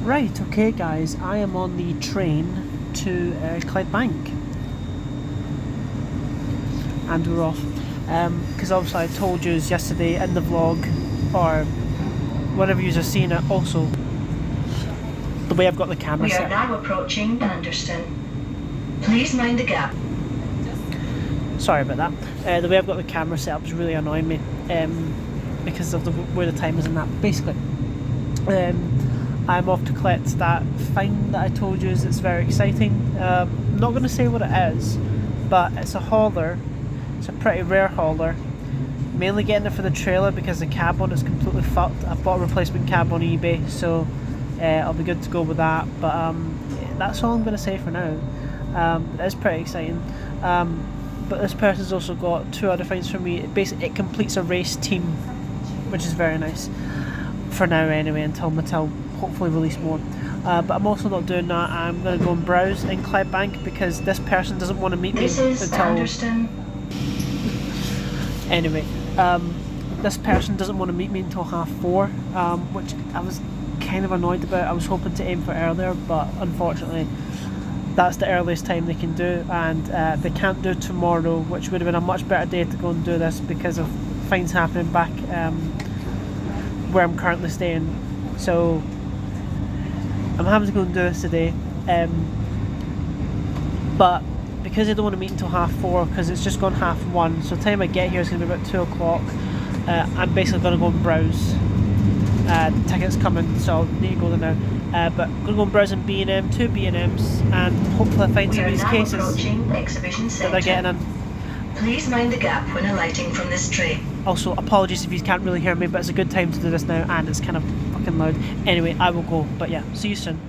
Right, okay guys, I am on the train to Clydebank and we're off because obviously I told you yesterday in the vlog or whenever you're seeing it, also the way I've got the camera set. We are now approaching Anderston. Please mind the gap. Sorry about that. The way I've got the camera set up is really annoying me because of where the time is and that. Basically, I'm off to collect that fine that I told you. It's very exciting. I'm not going to say what it is, but it's a hauler. It's a pretty rare hauler. Mainly getting it for the trailer because the cab on it's completely fucked. I bought a replacement cab on eBay, so I'll be good to go with that. But that's all I'm going to say for now. It's pretty exciting. But this person's also got two other things for me. Basically, it completes a race team, which is very nice. For now anyway, until Mattel hopefully release more. But I'm also not doing that. I'm going to go and browse in Clydebank because this person doesn't want to meet me until... Anderston. Anyway, this person doesn't want to meet me until 4:30, which I was kind of annoyed about. I was hoping to aim for earlier, but unfortunately that's the earliest time they can do, and they can't do tomorrow, which would have been a much better day to go and do this because of things happening back where I'm currently staying. So I'm having to go and do this today, but because I don't want to meet until 4:30 because it's just gone 1:30, so the time I get here is going to be about 2 o'clock. I'm basically going to go and browse. Tickets coming, so I'll need to go there now. But I'm going to go and browse in B&M, 2 B&Ms, and hopefully find some of these cases that they're getting in. Please mind the gap when alighting from this train. Also, apologies if you can't really hear me, but it's a good time to do this now, and it's kind of fucking loud. Anyway, I will go, but yeah, see you soon.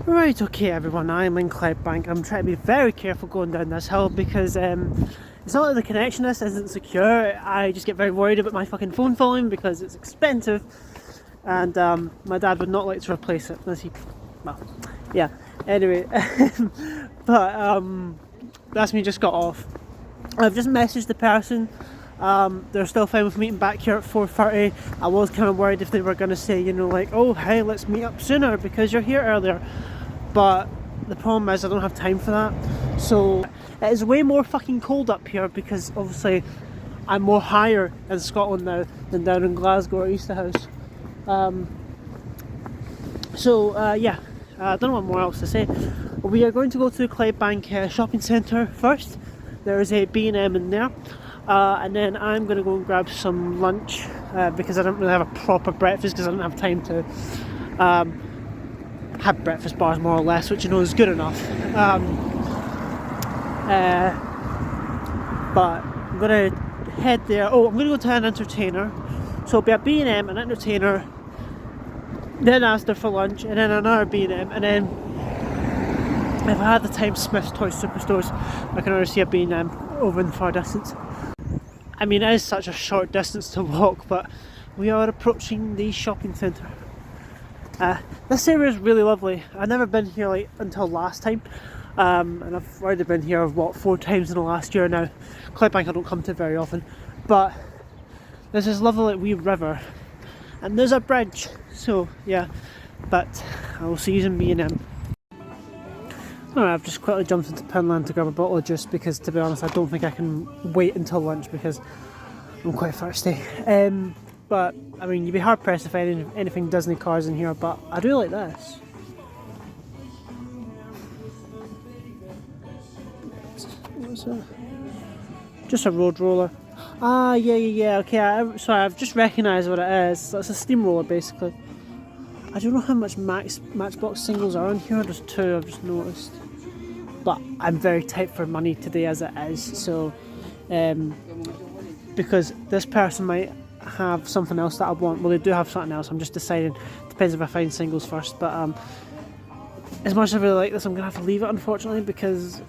Right, okay everyone, I'm in Clydebank. I'm trying to be very careful going down this hill because it's not that the connection isn't secure. I just get very worried about my fucking phone falling because it's expensive, and my dad would not like to replace it unless he, well, yeah. Anyway, but that's me just got off. I've just messaged the person. They're still fine with meeting back here at 4:30. I was kind of worried if they were going to say, you know, like, oh hey, let's meet up sooner because you're here earlier. But the problem is I don't have time for that. So it is way more fucking cold up here because obviously I'm more higher in Scotland now than down in Glasgow or Easterhouse. Yeah, I don't know what more else to say. We are going to go to the Clydebank shopping centre first. There is a B&M in there. And then I'm going to go and grab some lunch because I don't really have a proper breakfast because I don't have time to have breakfast bars more or less, which you know is good enough. But I'm going to head there. Oh, I'm going to go to an Entertainer. So it'll be a B&M, an Entertainer, then Asda for lunch, and then another B&M, and then if I had the time, Smyths Toy Superstores. I can already see a B&M over in the far distance. I mean, it is such a short distance to walk, but we are approaching the shopping centre. This area is really lovely. I've never been here like until last time, and I've already been here, what, 4 times in the last year now. Clydebank I don't come to very often, but there's this lovely like, wee river, and there's a bridge, so yeah, but I will see you in B&M. Alright, I've just quickly jumped into Poundland to grab a bottle of juice because, to be honest, I don't think I can wait until lunch because I'm quite thirsty. But, I mean, you'd be hard pressed if anything Disney cars in here, but I do like this. What's that? Just a road roller. Ah, yeah, okay, sorry, I've just recognised what it is. It's a steamroller, basically. I don't know how much Matchbox singles are on here, there's 2 I've just noticed. But I'm very tight for money today as it is, so because this person might have something else that I want. Well, they do have something else, I'm just deciding. Depends if I find singles first, but as much as I really like this, I'm going to have to leave it unfortunately because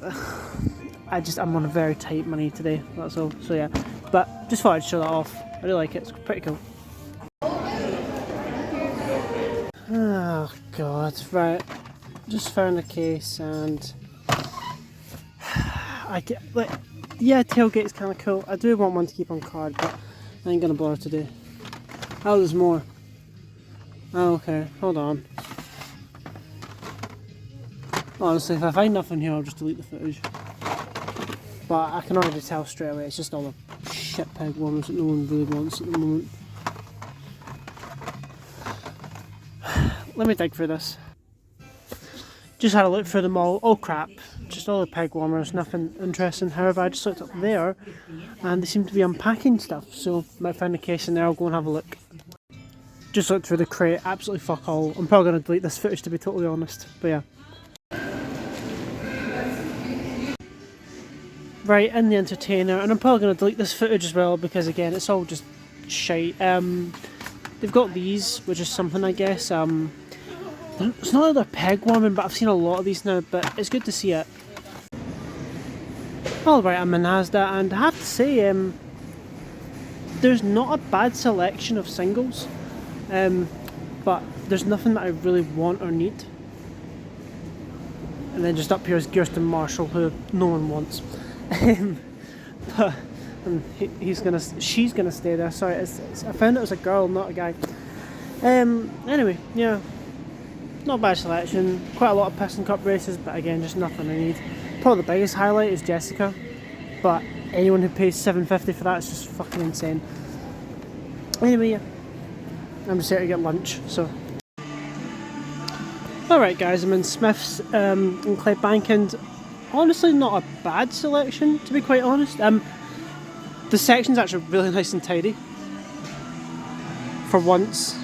I'm on a very tight money today, that's all. So yeah, but just thought I'd show that off. I really like it, it's pretty cool. Oh god, right, just found the case and I get like, yeah, tailgate's kind of cool. I do want one to keep on card, but I ain't gonna bother today. Oh, there's more. Oh, okay, hold on. Honestly, if I find nothing here, I'll just delete the footage. But I can already tell straight away, it's just all the shit peg warmers that no one really wants at the moment. Let me dig through this. Just had a look through them all. Oh crap, just all the peg warmers, nothing interesting. However, I just looked up there and they seem to be unpacking stuff, so might find a case in there. I'll go and have a look. Just looked through the crate, absolutely fuck all. I'm probably going to delete this footage to be totally honest, but yeah. Right, in the Entertainer, and I'm probably going to delete this footage as well because again, it's all just shite. They've got these, which is something I guess. It's not that they're peg warming, but I've seen a lot of these now, but it's good to see it. Alright, I'm in Asda, and I have to say, there's not a bad selection of singles, but there's nothing that I really want or need. And then just up here is Kirsten Marshall, who no one wants. But she's gonna stay there. Sorry, I found it was a girl, not a guy. Anyway, yeah, not a bad selection. Quite a lot of piston cup races, but again, just nothing I need. Probably the biggest highlight is Jessica, but anyone who pays $7.50 for that is just fucking insane. Anyway, yeah, I'm just here to get lunch, so. Alright guys, I'm in Smyths in Clydebank, and honestly not a bad selection, to be quite honest. The section's actually really nice and tidy. For once.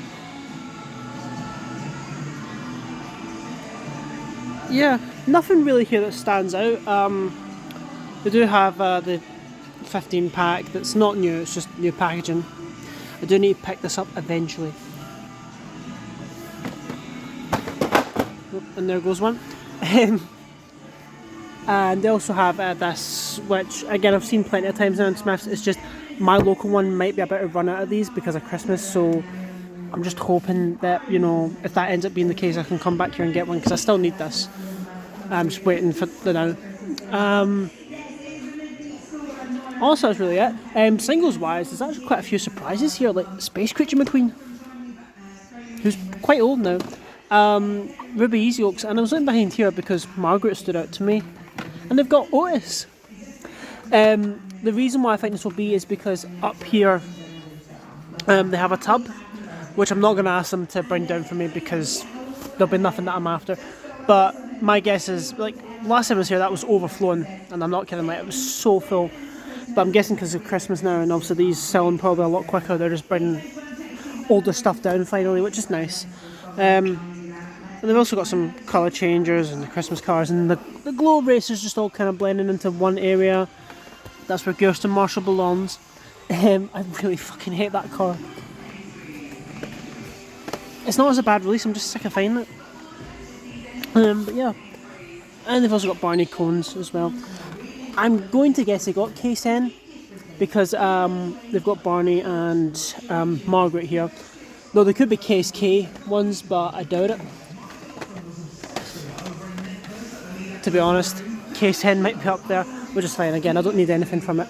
Yeah, nothing really here that stands out. They do have the 15 pack that's not new, it's just new packaging. I do need to pick this up eventually. And there goes one. And they also have this, which again I've seen plenty of times now in Smyths. It's just my local one might be about to run out of these because of Christmas, so I'm just hoping that, you know, if that ends up being the case, I can come back here and get one because I still need this. I'm just waiting for the now. Also, that's really it. Singles wise, there's actually quite a few surprises here, like Space Creature McQueen, who's quite old now. Ruby Easy Oaks, and I was looking behind here because Margaret stood out to me, and they've got Otis. The reason why I think this will be is because up here they have a tub, which I'm not going to ask them to bring down for me because there'll be nothing that I'm after. But my guess is, like, last time I was here that was overflowing, and I'm not kidding, like, it was so full. But I'm guessing because of Christmas now, and obviously these selling probably a lot quicker, they're just bringing older stuff down finally, which is nice. And they've also got some colour changers and the Christmas cars, and the glow racers just all kind of blending into one area. That's where Kirsten Marshall belongs. I really fucking hate that car. It's not as a bad release, I'm just sick of finding it. But yeah. And they've also got Barney cones as well. I'm going to guess they got Case N because they've got Barney and Margaret here. Though they could be Case K ones, but I doubt it. To be honest, Case N might be up there, which is fine. Again, I don't need anything from it.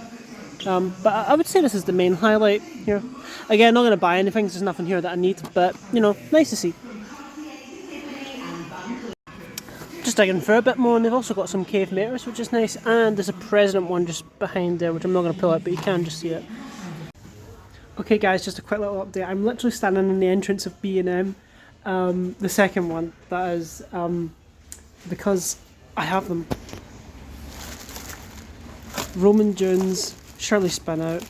But I would say this is the main highlight here. Again, not going to buy anything, there's nothing here that I need, but, you know, nice to see. Just digging through a bit more, and they've also got some cave meters, which is nice, and there's a President one just behind there, which I'm not going to pull out, but you can just see it. Okay guys, just a quick little update. I'm literally standing in the entrance of B&M, the second one, that is, because I have them. Roman Jones, Shirley Spinout,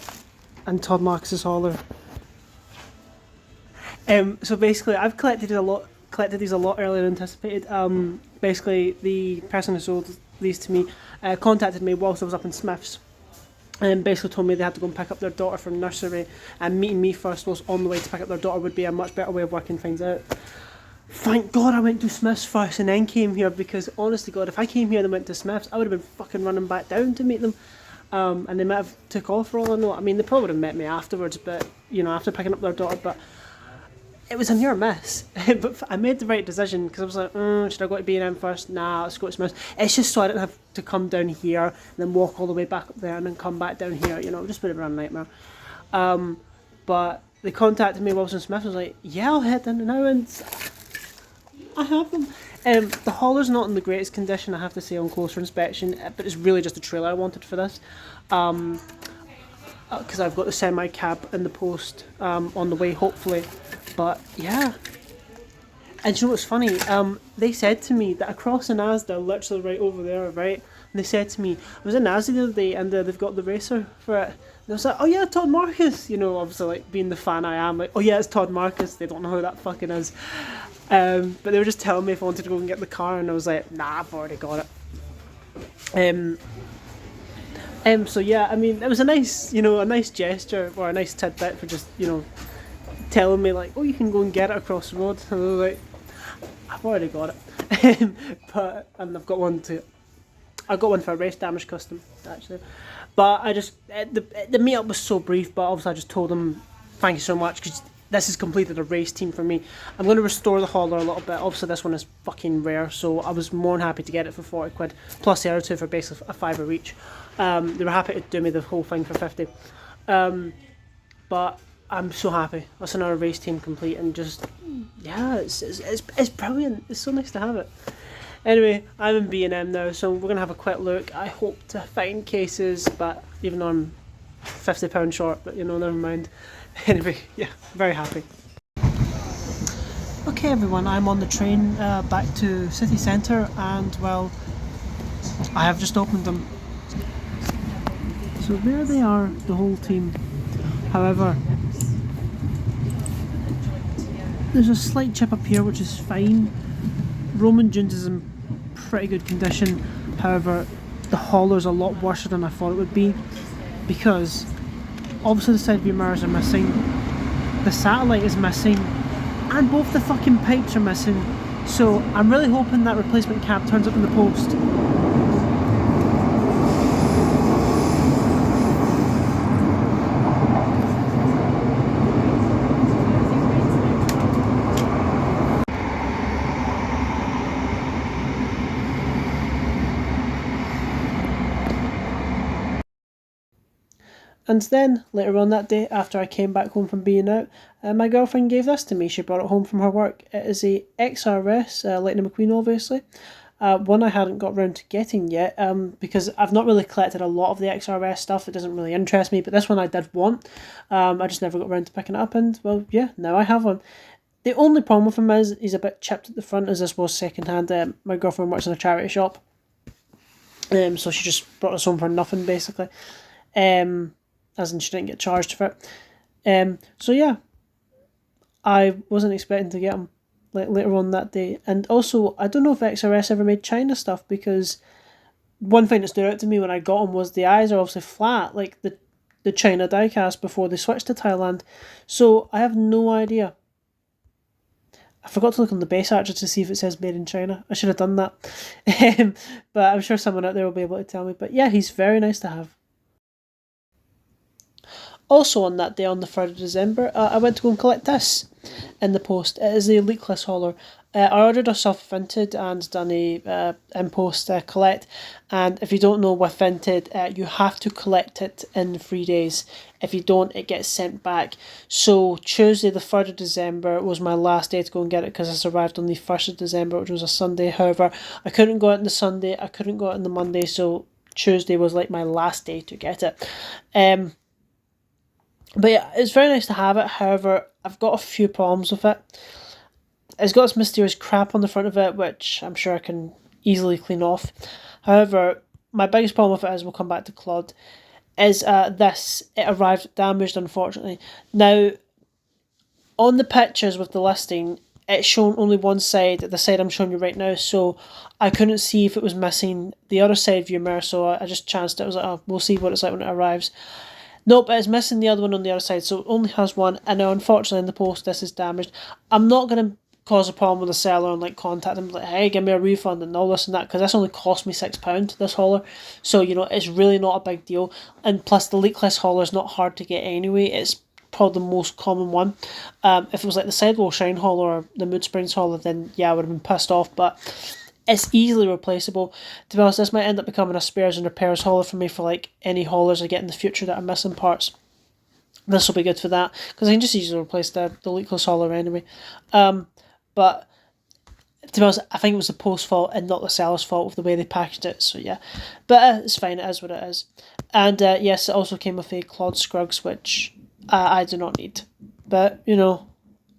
and Todd Marcus's Holler. So basically, I've collected these a lot earlier than anticipated. Basically, the person who sold these to me contacted me whilst I was up in Smyths, and basically told me they had to go and pick up their daughter from nursery, and meeting me first was on the way to pick up their daughter would be a much better way of working things out. Thank God I went to Smyths first and then came here, because honestly God, if I came here and went to Smyths, I would have been fucking running back down to meet them. And they might have took off for all I know. I mean, they probably would have met me afterwards, but, you know, after picking up their daughter, but it was a near miss. But I made the right decision, because I was like, should I go to B&M first? Nah, let's go to Smyths. It's just so I didn't have to come down here, and then walk all the way back up there, and then come back down here, you know, it just would have been a nightmare. But they contacted me, Wilson Smith. I was like, yeah, I'll head in now, and I have them. The hauler's not in the greatest condition, I have to say, on closer inspection, but it's really just a trailer I wanted for this. Because I've got the semi-cab in the post on the way, hopefully. But yeah. And you know what's funny? They said to me that across in Asda, literally right over there, right? And they said to me, I was in Asda the other day, and they've got the racer for it. And I was like, oh yeah, Todd Marcus. You know, obviously, like, being the fan I am, like, oh yeah, it's Todd Marcus. They don't know who that fucking is. But they were just telling me if I wanted to go and get the car, and I was like, nah, I've already got it. So yeah, I mean, it was a nice gesture, or a nice tidbit for just, telling me, like, oh, you can go and get it across the road. And I was like, I've already got it. And I've got one for a race damage custom, actually. But I just, the meetup was so brief, but obviously I just told them, thank you so much, because this has completed a race team for me. I'm going to restore the hauler a little bit. Obviously this one is fucking rare, so I was more than happy to get it for 40 quid, plus the other two for basically a fiver each. They were happy to do me the whole thing for 50. But I'm so happy. That's another race team complete, and just, yeah, it's brilliant. It's so nice to have it. Anyway, I'm in B&M now, so we're going to have a quick look. I hope to find cases, but even though I'm £50 short, but never mind. Anyway, yeah, very happy. Okay everyone, I'm on the train back to city centre, and well, I have just opened them. So there they are, the whole team. However, there's a slight chip up here, which is fine. Roman Dunes is in pretty good condition. However, the hauler's a lot worse than I thought it would be, because obviously the side view mirrors are missing, the satellite is missing, and both the fucking pipes are missing. So I'm really hoping that replacement cab turns up in the post. And then, later on that day, after I came back home from being out, my girlfriend gave this to me. She brought it home from her work. It is a XRS, Lightning McQueen, obviously. One I hadn't got round to getting yet, because I've not really collected a lot of the XRS stuff. It doesn't really interest me, but this one I did want. I just never got round to picking it up, and, well, yeah, now I have one. The only problem with him is he's a bit chipped at the front, as this was second-hand. My girlfriend works in a charity shop, so she just brought us home for nothing, basically. As in she didn't get charged for it. So yeah, I wasn't expecting to get them later on that day. And also, I don't know if XRS ever made China stuff, because one thing that stood out to me when I got them was the eyes are obviously flat, like the China diecast before they switched to Thailand. So I have no idea. I forgot to look on the base actually to see if it says made in China. I should have done that. But I'm sure someone out there will be able to tell me. But yeah, he's very nice to have. Also on that day, on the 3rd of December, I went to go and collect this in the post. It is the leakless hauler. I ordered a soft Vinted and done a in-post collect. And if you don't know, with Vinted, you have to collect it in 3 days. If you don't, it gets sent back. So Tuesday, the 3rd of December, was my last day to go and get it, because this arrived on the 1st of December, which was a Sunday. However, I couldn't go out on the Sunday, I couldn't go out on the Monday, so Tuesday was like my last day to get it. But yeah, it's very nice to have it. However, I've got a few problems with it. It's got this mysterious crap on the front of it, which I'm sure I can easily clean off. However, my biggest problem with it is, we'll come back to Claude, is this. It arrived damaged, unfortunately. Now, on the pictures with the listing, it's shown only one side, the side I'm showing you right now, so I couldn't see if it was missing the other side view mirror, so I just chanced it. I was like, oh, we'll see what it's like when it arrives. Nope, it's missing the other one on the other side, so it only has one, and now unfortunately in the post this is damaged. I'm not going to cause a problem with the seller and like contact them like, hey, give me a refund and all this and that, because this only cost me £6, this hauler, so it's really not a big deal. And plus the leakless hauler is not hard to get anyway. It's probably the most common one. If it was like the Sidewall Shine hauler or the Mood Springs hauler, then yeah, I would have been pissed off, but it's easily replaceable. To be honest, this might end up becoming a spares and repairs hauler for me for like any haulers I get in the future that are missing parts. This will be good for that, because I can just easily replace the leakless hauler anyway. But to be honest, I think it was the post fault and not the seller's fault with the way they packaged it, so yeah. But it's fine, it is what it is. And yes, it also came with a Claude Scruggs, which I do not need. But, you know,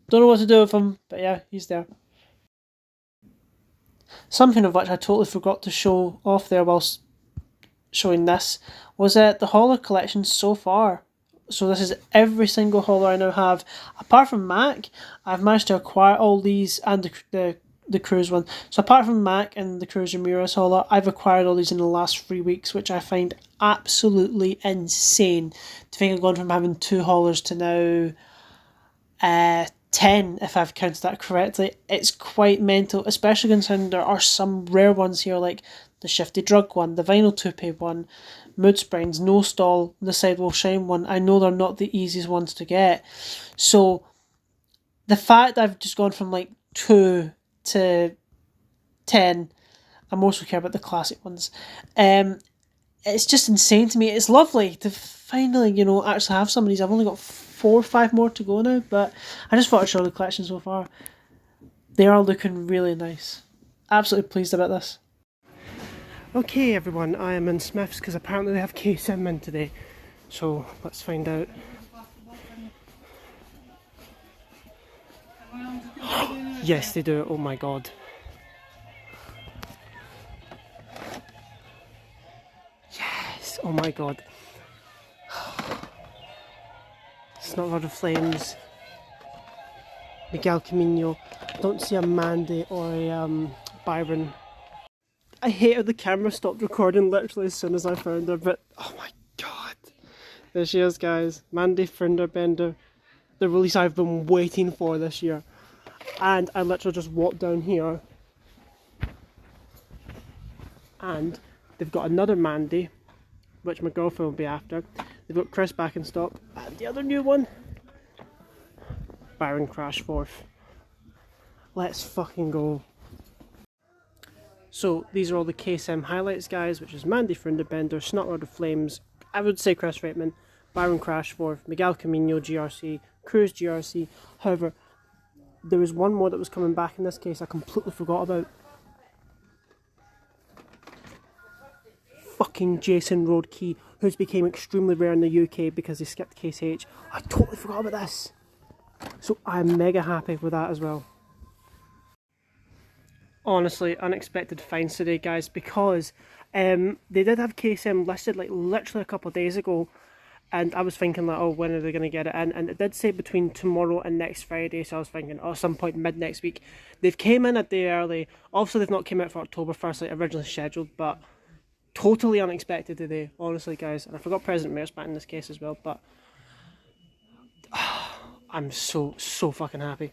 don't know what to do with him, but yeah, he's there. Something of which I totally forgot to show off there whilst showing this was the hauler collection so far. So this is every single hauler I now have, apart from Mac. I've managed to acquire all these and the cruise one. So apart from Mac and the Cruise Ramirez hauler, I've acquired all these in the last 3 weeks, which I find absolutely insane. To think I've gone from having 2 haulers to now 10, if I've counted that correctly. It's quite mental, especially considering there are some rare ones here, like the Shifty Drug one, the Vinyl Toupee one, Mood Springs, No Stall, the Sidewall Shine one. I know they're not the easiest ones to get. So the fact I've just gone from like 2 to 10, I mostly care about the classic ones. It's just insane to me. It's lovely to finally, you know, actually have some of these. I've only got 4 or 5 more to go now, but I just thought I'd show the collection so far. They are looking really nice. Absolutely pleased about this. Okay everyone, I am in Smyths because apparently they have KSM in today. So let's find out. Yes, they do. Oh my god. Yes! Oh my god. Snot Rod of Flames. Miguel Camino. I don't see a Mandy or a Byron. I hate how the camera stopped recording literally as soon as I found her, but oh my god. There she is, guys. Mandy Fender, the release I've been waiting for this year. And I literally just walked down here and they've got another Mandy, which my girlfriend will be after. They've got Chris back in stock, and the other new one, Byron Crash 4th. Let's fucking go. So these are all the KSM highlights, guys, which is Mandy Fender, Snot Rod of Flames, I would say Chris Reitman, Byron Crash 4th, Miguel Camino GRC, Cruise GRC. However, there was one more that was coming back in this case I completely forgot about. Fucking Jason Road Key, who's became extremely rare in the UK because they skipped Case H. I totally forgot about this. So I'm mega happy with that as well. Honestly, unexpected finds today, guys, because they did have KSM listed like literally a couple of days ago, and I was thinking like, oh, when are they going to get it in? And it did say between tomorrow and next Friday, so I was thinking, oh, some point mid next week. They've came in a day early. Obviously, they've not came out for October 1st like originally scheduled, but totally unexpected today, honestly, guys. And I forgot President Mayor's back in this case as well, but I'm so fucking happy.